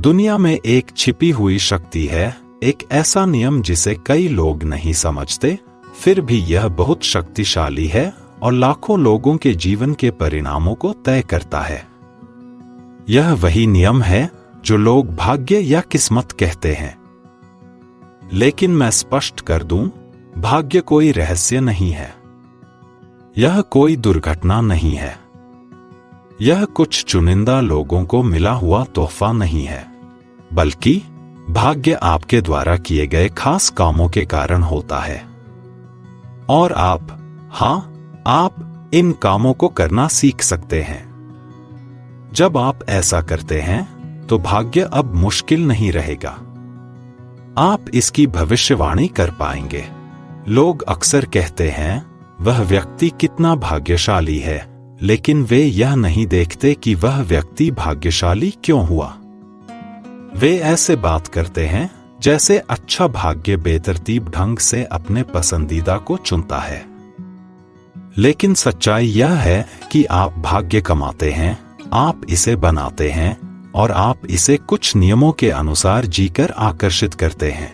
दुनिया में एक छिपी हुई शक्ति है, एक ऐसा नियम जिसे कई लोग नहीं समझते, फिर भी यह बहुत शक्तिशाली है और लाखों लोगों के जीवन के परिणामों को तय करता है। यह वही नियम है जो लोग भाग्य या किस्मत कहते हैं। लेकिन मैं स्पष्ट कर दूं, भाग्य कोई रहस्य नहीं है। यह कोई दुर्घटना नहीं है। यह कुछ चुनिंदा लोगों को मिला हुआ तोहफा नहीं है, बल्कि भाग्य आपके द्वारा किए गए खास कामों के कारण होता है। और आप इन कामों को करना सीख सकते हैं। जब आप ऐसा करते हैं तो भाग्य अब मुश्किल नहीं रहेगा। आप इसकी भविष्यवाणी कर पाएंगे। लोग अक्सर कहते हैं, वह व्यक्ति कितना भाग्यशाली है, लेकिन वे यह नहीं देखते कि वह व्यक्ति भाग्यशाली क्यों हुआ। वे ऐसे बात करते हैं जैसे अच्छा भाग्य बेतरतीब ढंग से अपने पसंदीदा को चुनता है। लेकिन सच्चाई यह है कि आप भाग्य कमाते हैं, आप इसे बनाते हैं और आप इसे कुछ नियमों के अनुसार जीकर आकर्षित करते हैं।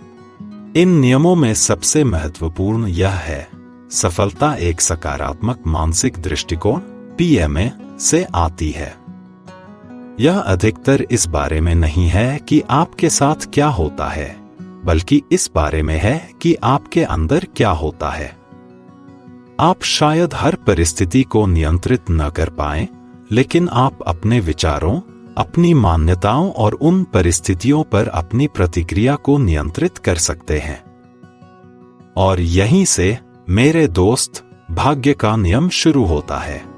इन नियमों में सबसे महत्वपूर्ण यह है, सफलता एक सकारात्मक मानसिक दृष्टिकोण PMA से आती है। यह अधिकतर इस बारे में नहीं है कि आपके साथ क्या होता है, बल्कि इस बारे में है कि आपके अंदर क्या होता है। आप शायद हर परिस्थिति को नियंत्रित न कर पाएं, लेकिन आप अपने विचारों, अपनी मान्यताओं और उन परिस्थितियों पर अपनी प्रतिक्रिया को नियंत्रित कर सकते हैं। और यहीं से, मेरे दोस्त, भाग्य का नियम शुरू होता है।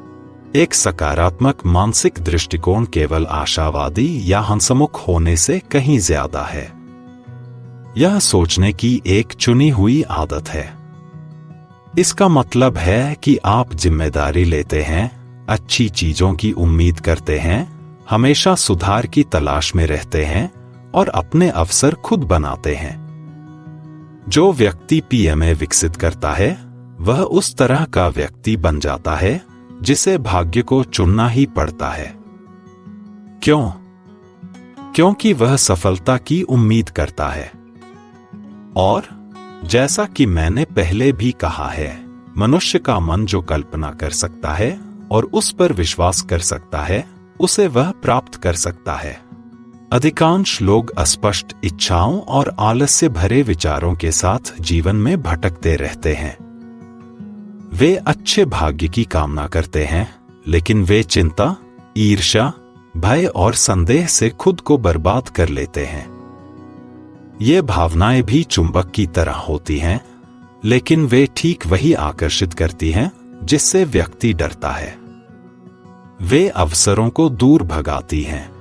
एक सकारात्मक मानसिक दृष्टिकोण केवल आशावादी या हंसमुख होने से कहीं ज्यादा है। यह सोचने की एक चुनी हुई आदत है। इसका मतलब है कि आप जिम्मेदारी लेते हैं, अच्छी चीजों की उम्मीद करते हैं, हमेशा सुधार की तलाश में रहते हैं और अपने अवसर खुद बनाते हैं। जो व्यक्ति PMA विकसित करता है, वह उस तरह का व्यक्ति बन जाता है जिसे भाग्य को चुनना ही पड़ता है। क्यों? क्योंकि वह सफलता की उम्मीद करता है। और जैसा कि मैंने पहले भी कहा है, मनुष्य का मन जो कल्पना कर सकता है और उस पर विश्वास कर सकता है, उसे वह प्राप्त कर सकता है। अधिकांश लोग अस्पष्ट इच्छाओं और आलस्य भरे विचारों के साथ जीवन में भटकते रहते हैं। वे अच्छे भाग्य की कामना करते हैं, लेकिन वे चिंता, ईर्ष्या, भय और संदेह से खुद को बर्बाद कर लेते हैं। ये भावनाएं भी चुंबक की तरह होती हैं, लेकिन वे ठीक वही आकर्षित करती हैं जिससे व्यक्ति डरता है। वे अवसरों को दूर भगाती हैं।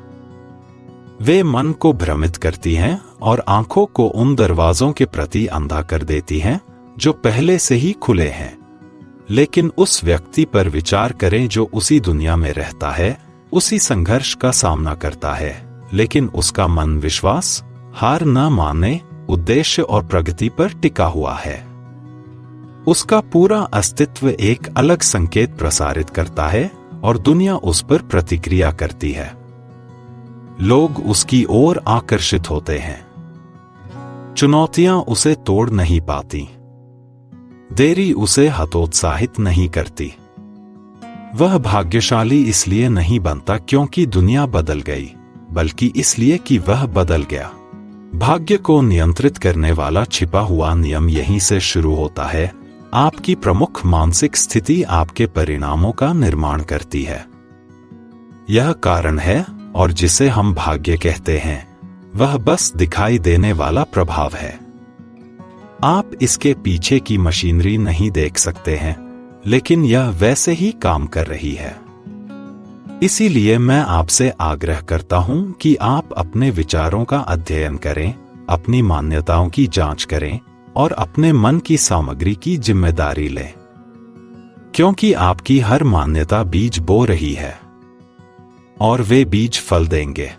वे मन को भ्रमित करती हैं और आंखों को उन दरवाजों के प्रति अंधा कर देती हैं जो पहले से ही खुले हैं। लेकिन उस व्यक्ति पर विचार करें जो उसी दुनिया में रहता है, उसी संघर्ष का सामना करता है, लेकिन उसका मन विश्वास, हार न मानने, उद्देश्य और प्रगति पर टिका हुआ है। उसका पूरा अस्तित्व एक अलग संकेत प्रसारित करता है और दुनिया उस पर प्रतिक्रिया करती है। लोग उसकी ओर आकर्षित होते हैं। चुनौतियां उसे तोड़ नहीं पाती। देरी उसे हतोत्साहित नहीं करती। वह भाग्यशाली इसलिए नहीं बनता क्योंकि दुनिया बदल गई, बल्कि इसलिए कि वह बदल गया। भाग्य को नियंत्रित करने वाला छिपा हुआ नियम यहीं से शुरू होता है। आपकी प्रमुख मानसिक स्थिति आपके परिणामों का निर्माण करती है। यह कारण है, और जिसे हम भाग्य कहते हैं, वह बस दिखाई देने वाला प्रभाव है। आप इसके पीछे की मशीनरी नहीं देख सकते हैं, लेकिन यह वैसे ही काम कर रही है। इसीलिए मैं आपसे आग्रह करता हूं कि आप अपने विचारों का अध्ययन करें, अपनी मान्यताओं की जांच करें और अपने मन की सामग्री की जिम्मेदारी लें। क्योंकि आपकी हर मान्यता बीज बो रही है और वे बीज फल देंगे।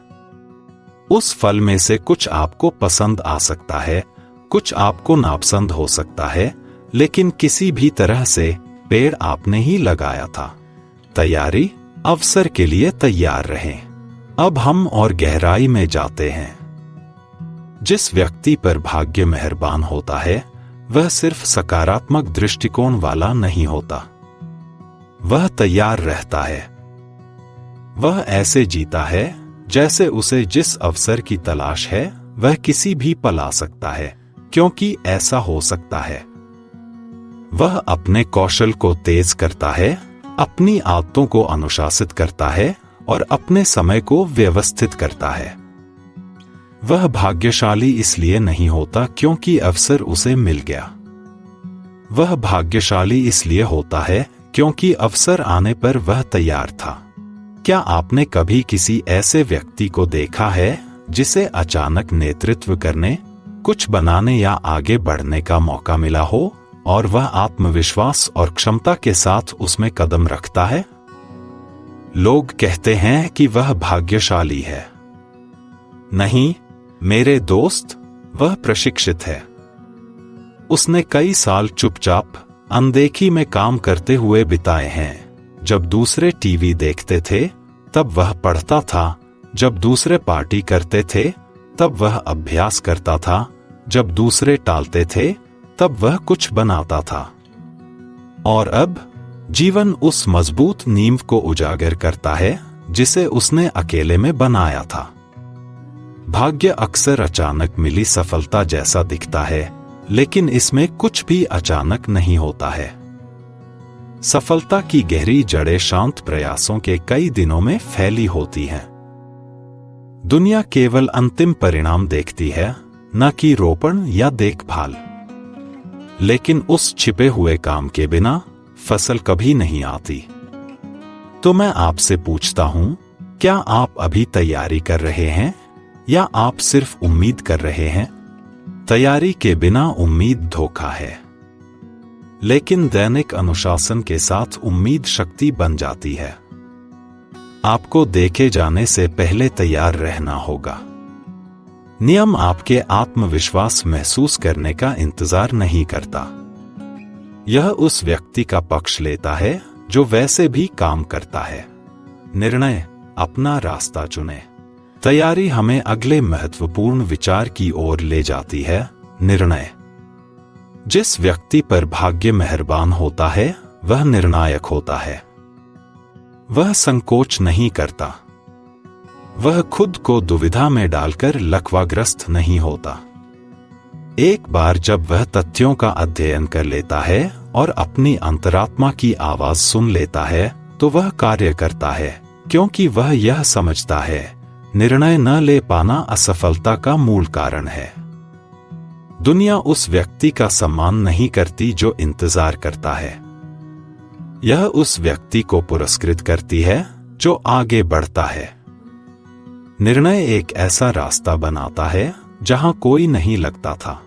उस फल में से कुछ आपको पसंद आ सकता है, कुछ आपको नापसंद हो सकता है, लेकिन किसी भी तरह से पेड़ आपने ही लगाया था। तैयारी, अवसर के लिए तैयार रहें। अब हम और गहराई में जाते हैं। जिस व्यक्ति पर भाग्य मेहरबान होता है वह सिर्फ सकारात्मक दृष्टिकोण वाला नहीं होता, वह तैयार रहता है। वह ऐसे जीता है जैसे उसे जिस अवसर की तलाश है वह किसी भी पल आ सकता है, क्योंकि ऐसा हो सकता है। वह अपने कौशल को तेज करता है, अपनी आदतों को अनुशासित करता है और अपने समय को व्यवस्थित करता है। वह भाग्यशाली इसलिए नहीं होता क्योंकि अवसर उसे मिल गया। वह भाग्यशाली इसलिए होता है क्योंकि अवसर आने पर वह तैयार था। क्या आपने कभी किसी ऐसे व्यक्ति को देखा है जिसे अचानक नेतृत्व करने, कुछ बनाने या आगे बढ़ने का मौका मिला हो और वह आत्मविश्वास और क्षमता के साथ उसमें कदम रखता है? लोग कहते हैं कि वह भाग्यशाली है। नहीं मेरे दोस्त, वह प्रशिक्षित है। उसने कई साल चुपचाप अनदेखी में काम करते हुए बिताए हैं। जब दूसरे टीवी देखते थे तब वह पढ़ता था, जब दूसरे पार्टी करते थे तब वह अभ्यास करता था, जब दूसरे टालते थे तब वह कुछ बनाता था। और अब जीवन उस मजबूत नींव को उजागर करता है जिसे उसने अकेले में बनाया था। भाग्य अक्सर अचानक मिली सफलता जैसा दिखता है, लेकिन इसमें कुछ भी अचानक नहीं होता है। सफलता की गहरी जड़ें शांत प्रयासों के कई दिनों में फैली होती हैं। दुनिया केवल अंतिम परिणाम देखती है, न कि रोपण या देखभाल। लेकिन उस छिपे हुए काम के बिना फसल कभी नहीं आती। तो मैं आपसे पूछता हूं, क्या आप अभी तैयारी कर रहे हैं या आप सिर्फ उम्मीद कर रहे हैं? तैयारी के बिना उम्मीद धोखा है, लेकिन दैनिक अनुशासन के साथ उम्मीद शक्ति बन जाती है। आपको देखे जाने से पहले तैयार रहना होगा। नियम आपके आत्मविश्वास महसूस करने का इंतजार नहीं करता। यह उस व्यक्ति का पक्ष लेता है जो वैसे भी काम करता है। निर्णय, अपना रास्ता चुने। तैयारी हमें अगले महत्वपूर्ण विचार की ओर ले जाती है, निर्णय। जिस व्यक्ति पर भाग्य मेहरबान होता है वह निर्णायक होता है। वह संकोच नहीं करता। वह खुद को दुविधा में डालकर लकवाग्रस्त नहीं होता। एक बार जब वह तथ्यों का अध्ययन कर लेता है और अपनी अंतरात्मा की आवाज सुन लेता है तो वह कार्य करता है, क्योंकि वह यह समझता है निर्णय न ले पाना असफलता का मूल कारण है। दुनिया उस व्यक्ति का सम्मान नहीं करती जो इंतजार करता है। यह उस व्यक्ति को पुरस्कृत करती है जो आगे बढ़ता है। निर्णय एक ऐसा रास्ता बनाता है जहां कोई नहीं लगता था।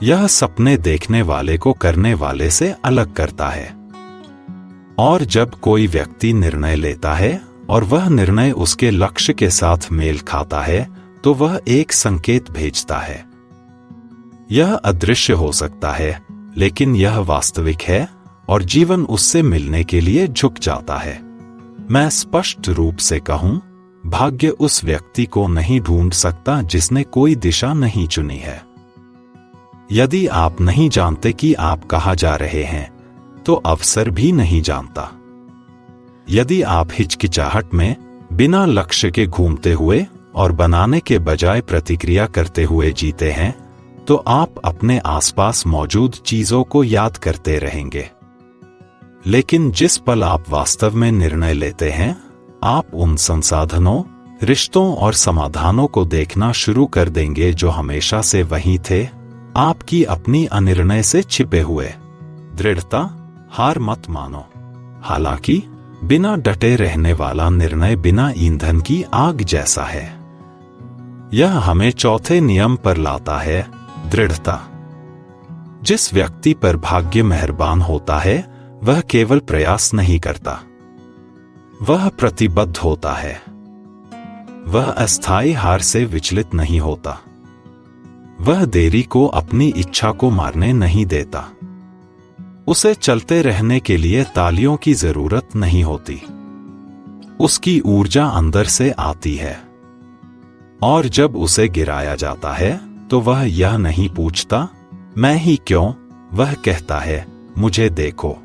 यह सपने देखने वाले को करने वाले से अलग करता है। और जब कोई व्यक्ति निर्णय लेता है और वह निर्णय उसके लक्ष्य के साथ मेल खाता है तो वह एक संकेत भेजता है। यह अदृश्य हो सकता है, लेकिन यह वास्तविक है और जीवन उससे मिलने के लिए झुक जाता है। मैं स्पष्ट रूप से कहूं, भाग्य उस व्यक्ति को नहीं ढूंढ सकता जिसने कोई दिशा नहीं चुनी है। यदि आप नहीं जानते कि आप कहां जा रहे हैं, तो अवसर भी नहीं जानता। यदि आप हिचकिचाहट में बिना लक्ष्य के घूमते हुए और बनाने के बजाय प्रतिक्रिया करते हुए जीते हैं, तो आप अपने आसपास मौजूद चीजों को याद करते रहेंगे। लेकिन जिस पल आप वास्तव में निर्णय लेते हैं, आप उन संसाधनों, रिश्तों और समाधानों को देखना शुरू कर देंगे जो हमेशा से वहीं थे, आपकी अपनी अनिर्णय से छिपे हुए। दृढ़ता, हार मत मानो। हालांकि बिना डटे रहने वाला निर्णय बिना ईंधन की आग जैसा है। यह हमें चौथे नियम पर लाता है, दृढ़ता। जिस व्यक्ति पर भाग्य मेहरबान होता है वह केवल प्रयास नहीं करता, वह प्रतिबद्ध होता है। वह अस्थायी हार से विचलित नहीं होता। वह देरी को अपनी इच्छा को मारने नहीं देता। उसे चलते रहने के लिए तालियों की जरूरत नहीं होती। उसकी ऊर्जा अंदर से आती है, और जब उसे गिराया जाता है तो वह यह नहीं पूछता मैं ही क्यों, वह कहता है मुझे देखो।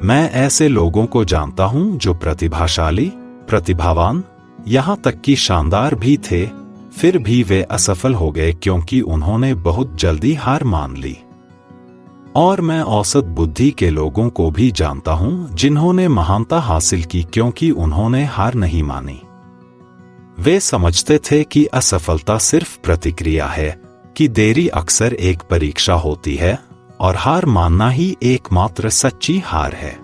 मैं ऐसे लोगों को जानता हूं जो प्रतिभाशाली, प्रतिभावान, यहां तक कि शानदार भी थे, फिर भी वे असफल हो गए क्योंकि उन्होंने बहुत जल्दी हार मान ली। और मैं औसत बुद्धि के लोगों को भी जानता हूं जिन्होंने महानता हासिल की क्योंकि उन्होंने हार नहीं मानी। वे समझते थे कि असफलता सिर्फ प्रतिक्रिया है, कि देरी अक्सर एक परीक्षा होती है और हार मानना ही एकमात्र सच्ची हार है।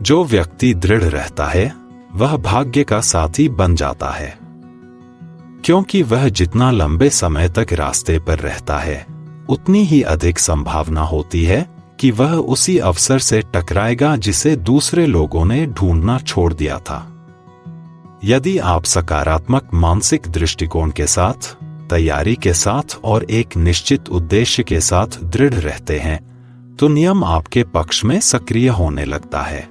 जो व्यक्ति दृढ़ रहता है वह भाग्य का साथी बन जाता है, क्योंकि वह जितना लंबे समय तक रास्ते पर रहता है उतनी ही अधिक संभावना होती है कि वह उसी अवसर से टकराएगा जिसे दूसरे लोगों ने ढूंढना छोड़ दिया था। यदि आप सकारात्मक मानसिक दृष्टिकोण के साथ, तैयारी के साथ और एक निश्चित उद्देश्य के साथ दृढ़ रहते हैं तो नियम आपके पक्ष में सक्रिय होने लगता है।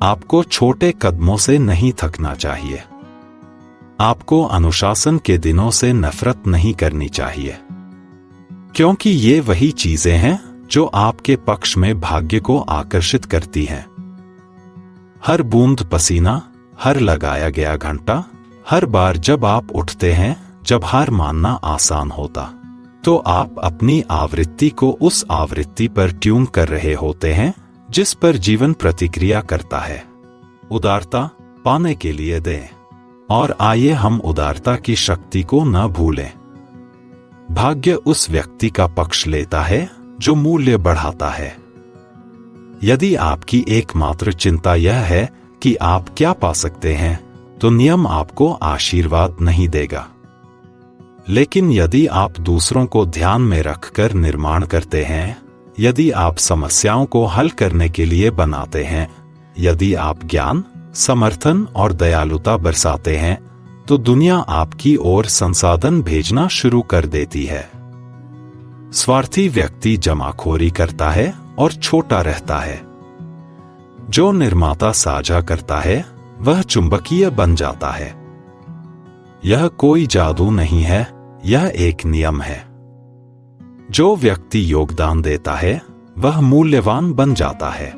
आपको छोटे कदमों से नहीं थकना चाहिए। आपको अनुशासन के दिनों से नफरत नहीं करनी चाहिए, क्योंकि ये वही चीजें हैं जो आपके पक्ष में भाग्य को आकर्षित करती हैं। हर बूंद पसीना, हर लगाया गया घंटा, हर बार जब आप उठते हैं, जब हार मानना आसान होता, तो आप अपनी आवृत्ति को उस आवृत्ति पर ट्यून कर रहे होते हैं जिस पर जीवन प्रतिक्रिया करता है। उदारता पाने के लिए दें, और आइए हम उदारता की शक्ति को न भूलें। भाग्य उस व्यक्ति का पक्ष लेता है जो मूल्य बढ़ाता है। यदि आपकी एकमात्र चिंता यह है कि आप क्या पा सकते हैं, तो नियम आपको आशीर्वाद नहीं देगा। लेकिन यदि आप दूसरों को ध्यान में रखकर निर्माण करते हैं, यदि आप समस्याओं को हल करने के लिए बनाते हैं, यदि आप ज्ञान, समर्थन और दयालुता बरसाते हैं, तो दुनिया आपकी ओर संसाधन भेजना शुरू कर देती है। स्वार्थी व्यक्ति जमाखोरी करता है और छोटा रहता है। जो निर्माता साझा करता है वह चुंबकीय बन जाता है। यह कोई जादू नहीं है, यह एक नियम है। जो व्यक्ति योगदान देता है वह मूल्यवान बन जाता है।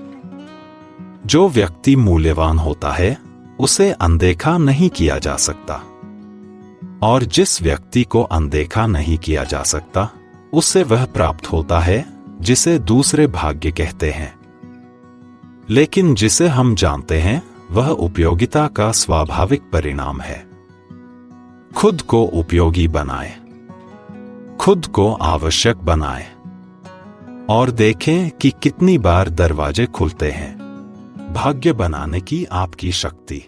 जो व्यक्ति मूल्यवान होता है उसे अनदेखा नहीं किया जा सकता, और जिस व्यक्ति को अनदेखा नहीं किया जा सकता उससे वह प्राप्त होता है जिसे दूसरे भाग्य कहते हैं। लेकिन जिसे हम जानते हैं वह उपयोगिता का स्वाभाविक परिणाम है। खुद को उपयोगी बनाएं, खुद को आवश्यक बनाएं, और देखें कि कितनी बार दरवाजे खुलते हैं। भाग्य बनाने की आपकी शक्ति,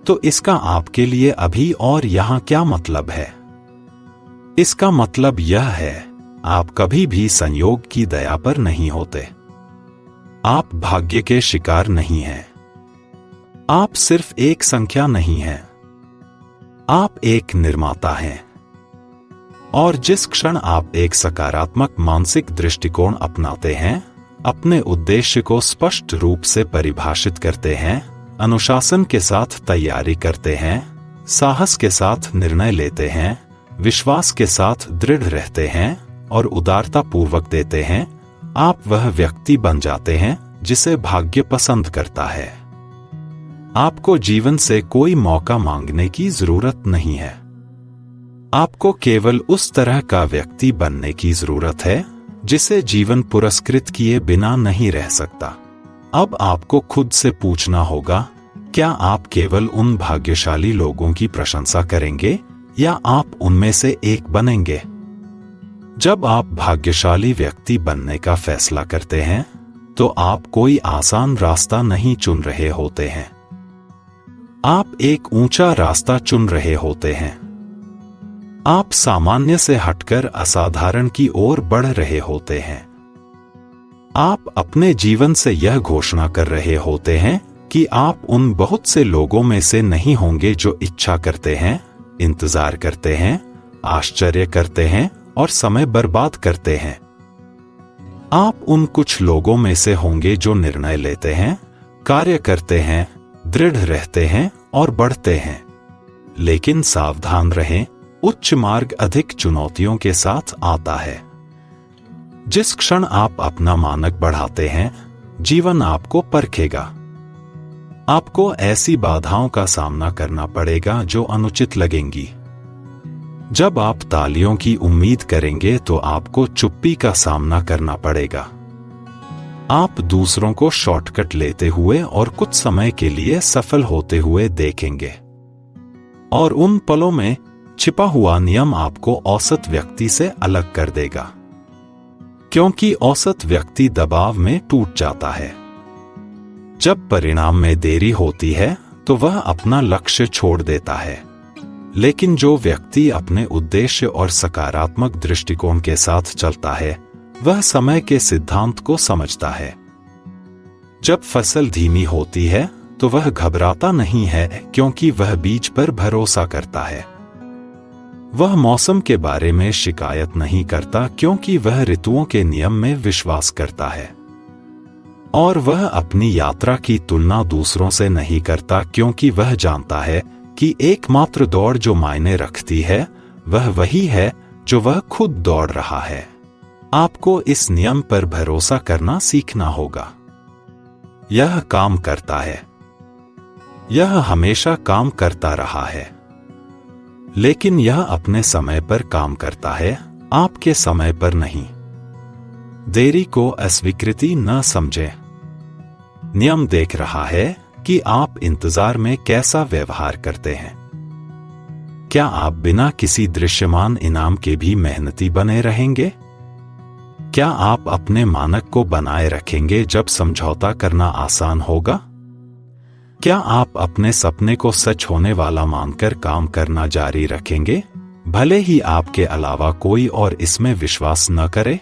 तो इसका आपके लिए अभी और यहां क्या मतलब है? इसका मतलब यह है, आप कभी भी संयोग की दया पर नहीं होते। आप भाग्य के शिकार नहीं हैं। आप सिर्फ एक संख्या नहीं हैं। आप एक निर्माता हैं। और जिस क्षण आप एक सकारात्मक मानसिक दृष्टिकोण अपनाते हैं, अपने उद्देश्य को स्पष्ट रूप से परिभाषित करते हैं, अनुशासन के साथ तैयारी करते हैं, साहस के साथ निर्णय लेते हैं, विश्वास के साथ दृढ़ रहते हैं और उदारता पूर्वक देते हैं, आप वह व्यक्ति बन जाते हैं जिसे भाग्य पसंद करता है। आपको जीवन से कोई मौका मांगने की जरूरत नहीं है। आपको केवल उस तरह का व्यक्ति बनने की जरूरत है जिसे जीवन पुरस्कृत किए बिना नहीं रह सकता। अब आपको खुद से पूछना होगा, क्या आप केवल उन भाग्यशाली लोगों की प्रशंसा करेंगे या आप उनमें से एक बनेंगे? जब आप भाग्यशाली व्यक्ति बनने का फैसला करते हैं तो आप कोई आसान रास्ता नहीं चुन रहे होते हैं। आप एक ऊंचा रास्ता चुन रहे होते हैं। आप सामान्य से हटकर असाधारण की ओर बढ़ रहे होते हैं। आप अपने जीवन से यह घोषणा कर रहे होते हैं कि आप उन बहुत से लोगों में से नहीं होंगे जो इच्छा करते हैं, इंतजार करते हैं, आश्चर्य करते हैं और समय बर्बाद करते हैं। आप उन कुछ लोगों में से होंगे जो निर्णय लेते हैं, कार्य करते हैं, दृढ़ रहते हैं और बढ़ते हैं। लेकिन सावधान रहें, उच्च मार्ग अधिक चुनौतियों के साथ आता है। जिस क्षण आप अपना मानक बढ़ाते हैं, जीवन आपको परखेगा। आपको ऐसी बाधाओं का सामना करना पड़ेगा जो अनुचित लगेंगी। जब आप तालियों की उम्मीद करेंगे तो आपको चुप्पी का सामना करना पड़ेगा। आप दूसरों को शॉर्टकट लेते हुए और कुछ समय के लिए सफल होते हुए देखेंगे, और उन पलों में छिपा हुआ नियम आपको औसत व्यक्ति से अलग कर देगा, क्योंकि औसत व्यक्ति दबाव में टूट जाता है। जब परिणाम में देरी होती है तो वह अपना लक्ष्य छोड़ देता है, लेकिन जो व्यक्ति अपने उद्देश्य और सकारात्मक दृष्टिकोण के साथ चलता है, वह समय के सिद्धांत को समझता है। जब फसल धीमी होती है तो वह घबराता नहीं है, क्योंकि वह बीज पर भरोसा करता है। वह मौसम के बारे में शिकायत नहीं करता, क्योंकि वह ऋतुओं के नियम में विश्वास करता है। और वह अपनी यात्रा की तुलना दूसरों से नहीं करता, क्योंकि वह जानता है कि एकमात्र दौड़ जो मायने रखती है वह वही है जो वह खुद दौड़ रहा है। आपको इस नियम पर भरोसा करना सीखना होगा। यह काम करता है। यह हमेशा काम करता रहा है, लेकिन यह अपने समय पर काम करता है, आपके समय पर नहीं। देरी को अस्वीकृति न समझें। नियम देख रहा है कि आप इंतजार में कैसा व्यवहार करते हैं। क्या आप बिना किसी दृश्यमान इनाम के भी मेहनती बने रहेंगे? क्या आप अपने मानक को बनाए रखेंगे जब समझौता करना आसान होगा? क्या आप अपने सपने को सच होने वाला मानकर काम करना जारी रखेंगे, भले ही आपके अलावा कोई और इसमें विश्वास न करे?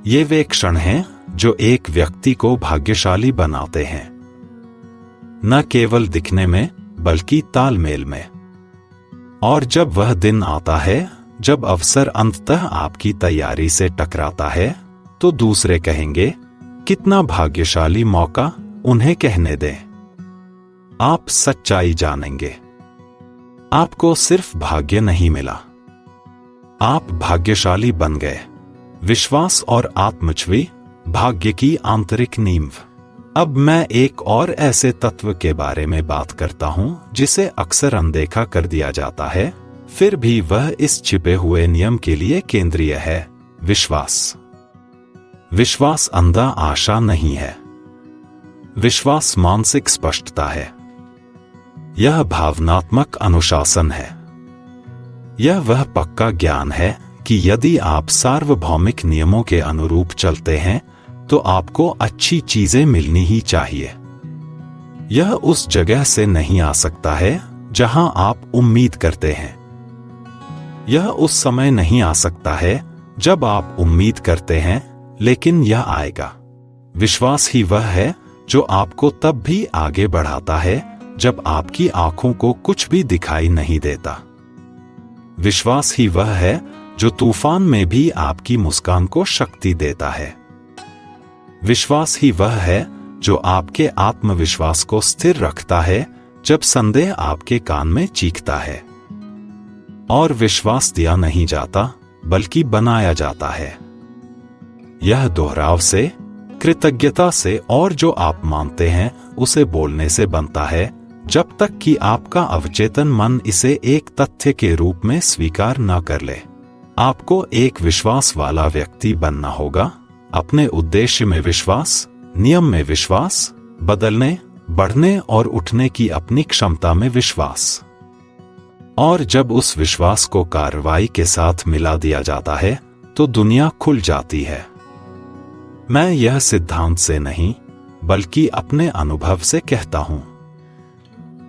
ये वे क्षण हैं जो एक व्यक्ति को भाग्यशाली बनाते हैं, न केवल दिखने में बल्कि तालमेल में। और जब वह दिन आता है जब अवसर अंततः आपकी तैयारी से टकराता है, तो दूसरे कहेंगे, कितना भाग्यशाली मौका, उन्हें कहने दें। आप सच्चाई जानेंगे। आपको सिर्फ भाग्य नहीं मिला, आप भाग्यशाली बन गए। विश्वास और आत्मविश्वास भाग्य की आंतरिक नींव। अब मैं एक और ऐसे तत्व के बारे में बात करता हूं जिसे अक्सर अनदेखा कर दिया जाता है, फिर भी वह इस छिपे हुए नियम के लिए केंद्रीय है। विश्वास। विश्वास अंधा आशा नहीं है। विश्वास मानसिक स्पष्टता है। यह भावनात्मक अनुशासन है। यह वह पक्का ज्ञान है कि यदि आप सार्वभौमिक नियमों के अनुरूप चलते हैं तो आपको अच्छी चीजें मिलनी ही चाहिए। यह उस जगह से नहीं आ सकता है जहां आप उम्मीद करते हैं। यह उस समय नहीं आ सकता है जब आप उम्मीद करते हैं, लेकिन यह आएगा। विश्वास ही वह है जो आपको तब भी आगे बढ़ाता है जब आपकी आंखों को कुछ भी दिखाई नहीं देता। विश्वास ही वह है जो तूफान में भी आपकी मुस्कान को शक्ति देता है। विश्वास ही वह है जो आपके आत्मविश्वास को स्थिर रखता है जब संदेह आपके कान में चीखता है। और विश्वास दिया नहीं जाता बल्कि बनाया जाता है। यह दोहराव से, कृतज्ञता से और जो आप मानते हैं उसे बोलने से बनता है, जब तक कि आपका अवचेतन मन इसे एक तथ्य के रूप में स्वीकार न कर ले। आपको एक विश्वास वाला व्यक्ति बनना होगा। अपने उद्देश्य में विश्वास, नियम में विश्वास, बदलने, बढ़ने और उठने की अपनी क्षमता में विश्वास। और जब उस विश्वास को कार्रवाई के साथ मिला दिया जाता है तो दुनिया खुल जाती है। मैं यह सिद्धांत से नहीं बल्कि अपने अनुभव से कहता हूं।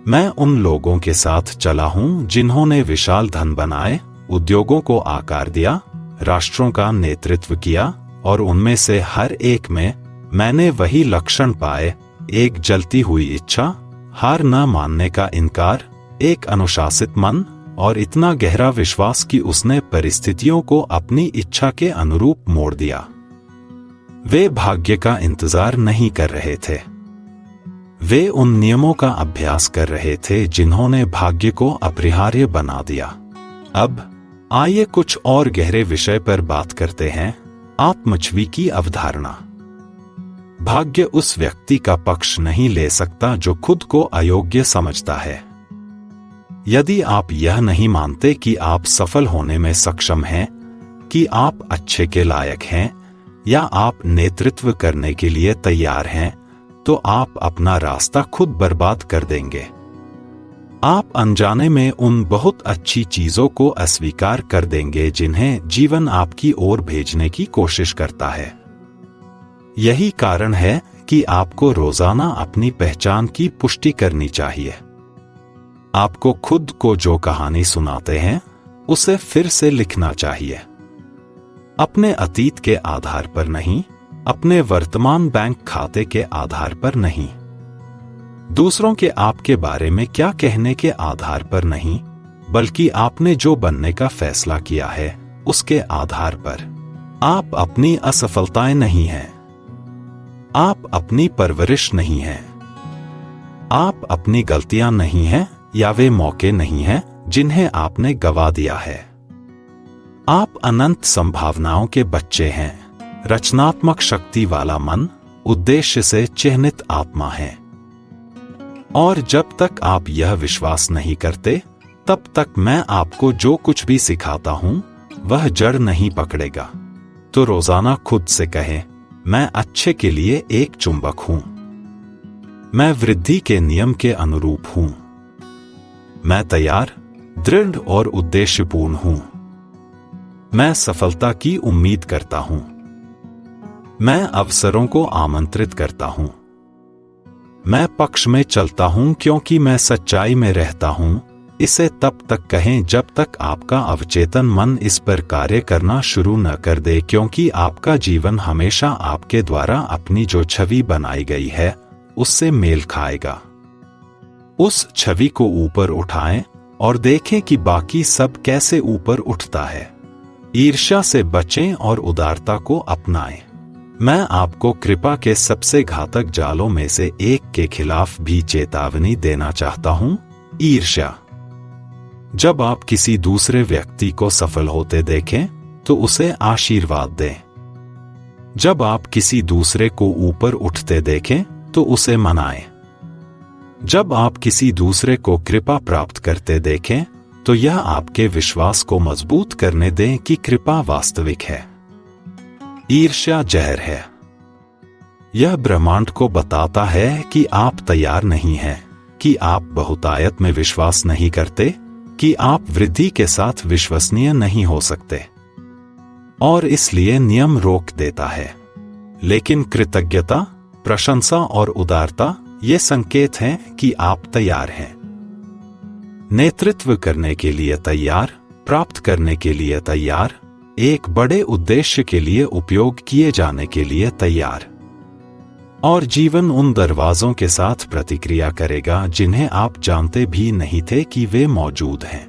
मैं उन लोगों के साथ चला हूं जिन्होंने विशाल धन बनाए, उद्योगों को आकार दिया, राष्ट्रों का नेतृत्व किया, और उनमें से हर एक में मैंने वही लक्षण पाए: एक जलती हुई इच्छा, हार न मानने का इनकार, एक अनुशासित मन और इतना गहरा विश्वास कि उसने परिस्थितियों को अपनी इच्छा के अनुरूप मोड़ दिया। वे भाग्य का इंतजार नहीं कर रहे थे। वे उन नियमों का अभ्यास कर रहे थे जिन्होंने भाग्य को अपरिहार्य बना दिया। अब आइए कुछ और गहरे विषय पर बात करते हैं। आत्मछवि की अवधारणा। भाग्य उस व्यक्ति का पक्ष नहीं ले सकता जो खुद को अयोग्य समझता है। यदि आप यह नहीं मानते कि आप सफल होने में सक्षम हैं, कि आप अच्छे के लायक हैं या आप नेतृत्व करने के लिए तैयार हैं, तो आप अपना रास्ता खुद बर्बाद कर देंगे। आप अनजाने में उन बहुत अच्छी चीजों को अस्वीकार कर देंगे जिन्हें जीवन आपकी ओर भेजने की कोशिश करता है। यही कारण है कि आपको रोजाना अपनी पहचान की पुष्टि करनी चाहिए। आपको खुद को जो कहानी सुनाते हैं उसे फिर से लिखना चाहिए। अपने अतीत के आधार पर नहीं, अपने वर्तमान बैंक खाते के आधार पर नहीं, दूसरों के आपके बारे में क्या कहने के आधार पर नहीं, बल्कि आपने जो बनने का फैसला किया है उसके आधार पर। आप अपनी असफलताएं नहीं हैं, आप अपनी परवरिश नहीं हैं, आप अपनी गलतियां नहीं हैं या वे मौके नहीं हैं जिन्हें आपने गवा दिया है। आप अनंत संभावनाओं के बच्चे हैं, रचनात्मक शक्ति वाला मन, उद्देश्य से चिह्नित आत्मा है। और जब तक आप यह विश्वास नहीं करते, तब तक मैं आपको जो कुछ भी सिखाता हूं वह जड़ नहीं पकड़ेगा। तो रोजाना खुद से कहें, मैं अच्छे के लिए एक चुंबक हूं, मैं वृद्धि के नियम के अनुरूप हूं, मैं तैयार, दृढ़ और उद्देश्यपूर्ण हूं, मैं सफलता की उम्मीद करता हूं, मैं अवसरों को आमंत्रित करता हूं, मैं पक्ष में चलता हूं क्योंकि मैं सच्चाई में रहता हूं। इसे तब तक कहें जब तक आपका अवचेतन मन इस पर कार्य करना शुरू न कर दे, क्योंकि आपका जीवन हमेशा आपके द्वारा अपनी जो छवि बनाई गई है उससे मेल खाएगा। उस छवि को ऊपर उठाएं और देखें कि बाकी सब कैसे ऊपर उठता है। ईर्ष्या से बचें और उदारता को अपनाएं। मैं आपको कृपा के सबसे घातक जालों में से एक के खिलाफ भी चेतावनी देना चाहता हूं, ईर्ष्या। जब आप किसी दूसरे व्यक्ति को सफल होते देखें तो उसे आशीर्वाद दें। जब आप किसी दूसरे को ऊपर उठते देखें तो उसे मनाएं। जब आप किसी दूसरे को कृपा प्राप्त करते देखें तो यह आपके विश्वास को मजबूत करने दें कि कृपा वास्तविक है। ईर्ष्या जहर है। यह ब्रह्मांड को बताता है कि आप तैयार नहीं हैं, कि आप बहुतायत में विश्वास नहीं करते, कि आप वृद्धि के साथ विश्वसनीय नहीं हो सकते, और इसलिए नियम रोक देता है। लेकिन कृतज्ञता, प्रशंसा और उदारता ये संकेत हैं कि आप तैयार हैं। नेतृत्व करने के लिए तैयार, प्राप्त करने के लिए तैयार, एक बड़े उद्देश्य के लिए उपयोग किए जाने के लिए तैयार। और जीवन उन दरवाजों के साथ प्रतिक्रिया करेगा जिन्हें आप जानते भी नहीं थे कि वे मौजूद हैं।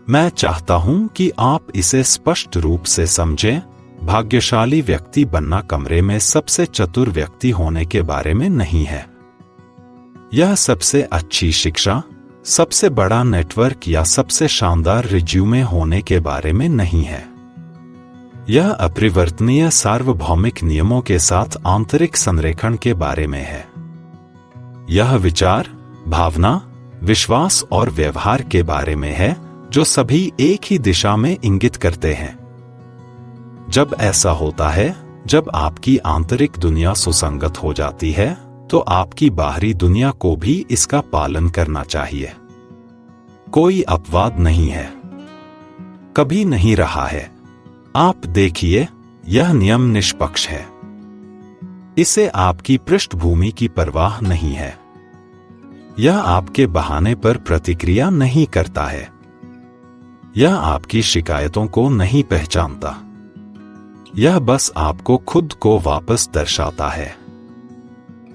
मैं चाहता हूं कि आप इसे स्पष्ट रूप से समझें। भाग्यशाली व्यक्ति बनना कमरे में सबसे चतुर व्यक्ति होने के बारे में नहीं है। यह सबसे अच्छी शिक्षा, सबसे बड़ा नेटवर्क या सबसे शानदार रिज्यूमे होने के बारे में नहीं है। यह अपरिवर्तनीय सार्वभौमिक नियमों के साथ आंतरिक संरेखण के बारे में है। यह विचार, भावना, विश्वास और व्यवहार के बारे में है जो सभी एक ही दिशा में इंगित करते हैं। जब ऐसा होता है, जब आपकी आंतरिक दुनिया सुसंगत हो जाती है, तो आपकी बाहरी दुनिया को भी इसका पालन करना चाहिए। कोई अपवाद नहीं है, कभी नहीं रहा है। आप देखिए, यह नियम निष्पक्ष है। इसे आपकी पृष्ठभूमि की परवाह नहीं है। यह आपके बहाने पर प्रतिक्रिया नहीं करता है। यह आपकी शिकायतों को नहीं पहचानता। यह बस आपको खुद को वापस दर्शाता है।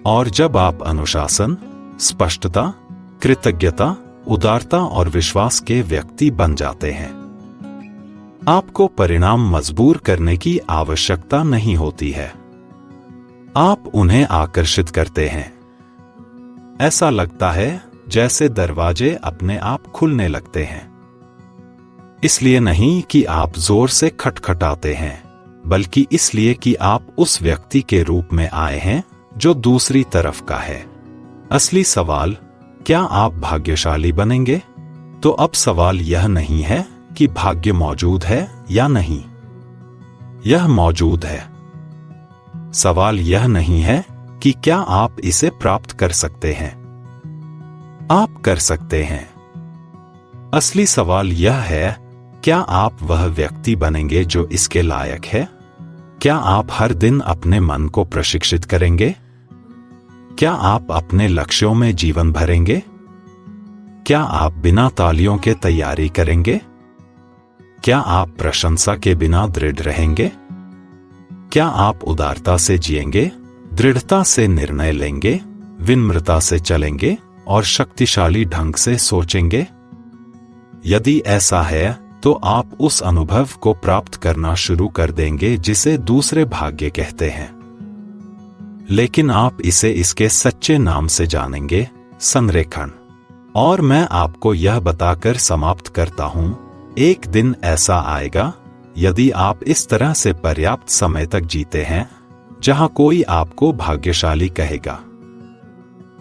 और जब आप अनुशासन, स्पष्टता, कृतज्ञता, उदारता और विश्वास के व्यक्ति बन जाते हैं, आपको परिणाम मजबूर करने की आवश्यकता नहीं होती है। आप उन्हें आकर्षित करते हैं। ऐसा लगता है जैसे दरवाजे अपने आप खुलने लगते हैं। इसलिए नहीं कि आप जोर से खटखटाते हैं, बल्कि इसलिए कि आप उस व्यक्ति के रूप में आए हैं जो दूसरी तरफ का है। असली सवाल, क्या आप भाग्यशाली बनेंगे? तो अब सवाल यह नहीं है कि भाग्य मौजूद है या नहीं, यह मौजूद है। सवाल यह नहीं है कि क्या आप इसे प्राप्त कर सकते हैं। आप कर सकते हैं। असली सवाल यह है, क्या आप वह व्यक्ति बनेंगे जो इसके लायक है? क्या आप हर दिन अपने मन को प्रशिक्षित करेंगे? क्या आप अपने लक्ष्यों में जीवन भरेंगे? क्या आप बिना तालियों के तैयारी करेंगे? क्या आप प्रशंसा के बिना दृढ़ रहेंगे? क्या आप उदारता से जिएंगे, दृढ़ता से निर्णय लेंगे, विनम्रता से चलेंगे और शक्तिशाली ढंग से सोचेंगे? यदि ऐसा है तो आप उस अनुभव को प्राप्त करना शुरू कर देंगे जिसे दूसरे भाग्य कहते हैं। लेकिन आप इसे इसके सच्चे नाम से जानेंगे, संरेखण। और मैं आपको यह बताकर समाप्त करता हूं, एक दिन ऐसा आएगा, यदि आप इस तरह से पर्याप्त समय तक जीते हैं, जहां कोई आपको भाग्यशाली कहेगा।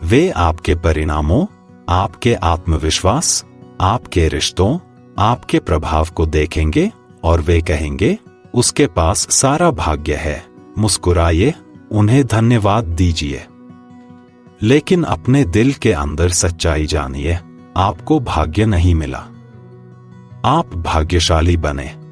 वे आपके परिणामों, आपके आत्मविश्वास, आपके रिश्तों, आपके प्रभाव को देखेंगे और वे कहेंगे, उसके पास सारा भाग्य है, मुस्कुराइए, उन्हें धन्यवाद दीजिए। लेकिन अपने दिल के अंदर सच्चाई जानिए, आपको भाग्य नहीं मिला। आप भाग्यशाली बने।